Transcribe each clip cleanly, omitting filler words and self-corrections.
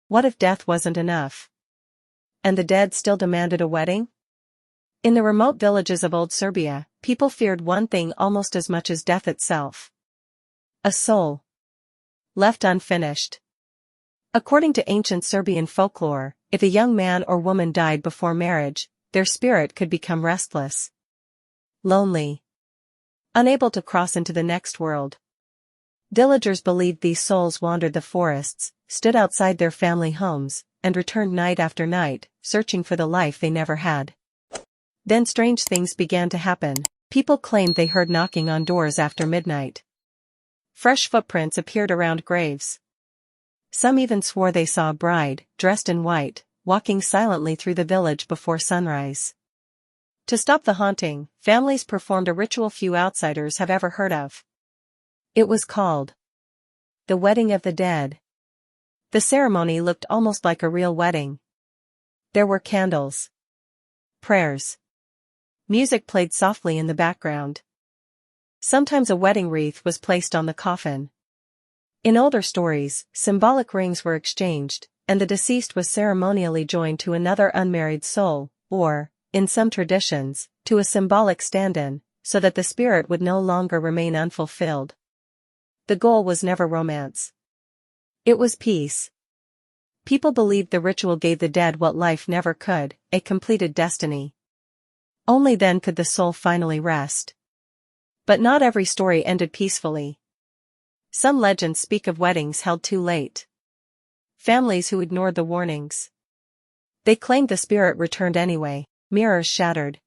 What if death wasn't enough? And the dead still demanded a wedding? In the remote villages of old Serbia, people feared one thing almost as much as death itself. A soul left unfinished. According to ancient Serbian folklore, if a young man or woman died before marriage, their spirit could become restless, lonely, unable to cross into the next world. Villagers believed these souls wandered the forests, stood outside their family homes, and returned night after night, searching for the life they never had. Then strange things began to happen. People claimed they heard knocking on doors after midnight. Fresh footprints appeared around graves. Some even swore they saw a bride, dressed in white, walking silently through the village before sunrise. To stop the haunting, families performed a ritual few outsiders have ever heard of. It was called the Wedding of the Dead. The ceremony looked almost like a real wedding. There were candles, prayers. Music played softly in the background. Sometimes a wedding wreath was placed on the coffin. In older stories, symbolic rings were exchanged, and the deceased was ceremonially joined to another unmarried soul, or, in some traditions, to a symbolic stand-in, so that the spirit would no longer remain unfulfilled. The goal was never romance. It was peace. People believed the ritual gave the dead what life never could, a completed destiny. Only then could the soul finally rest. But not every story ended peacefully. Some legends speak of weddings held too late. Families who ignored the warnings. They claimed the spirit returned anyway. Mirrors shattered.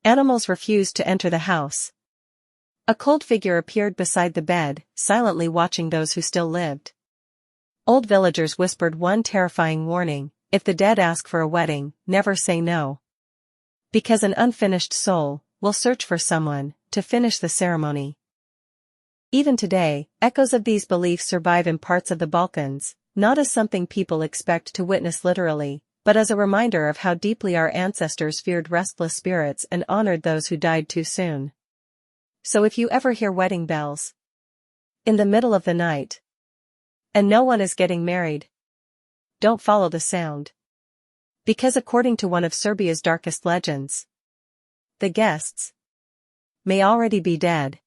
Animals refused to enter the house. A cold figure appeared beside the bed, silently watching those who still lived. Old villagers whispered one terrifying warning: if the dead ask for a wedding, never say no. Because an unfinished soul will search for someone to finish the ceremony. Even today, echoes of these beliefs survive in parts of the Balkans, not as something people expect to witness literally, but as a reminder of how deeply our ancestors feared restless spirits and honored those who died too soon. So if you ever hear wedding bells in the middle of the night, and no one is getting married, don't follow the sound. Because according to one of Serbia's darkest legends, the guests may already be dead.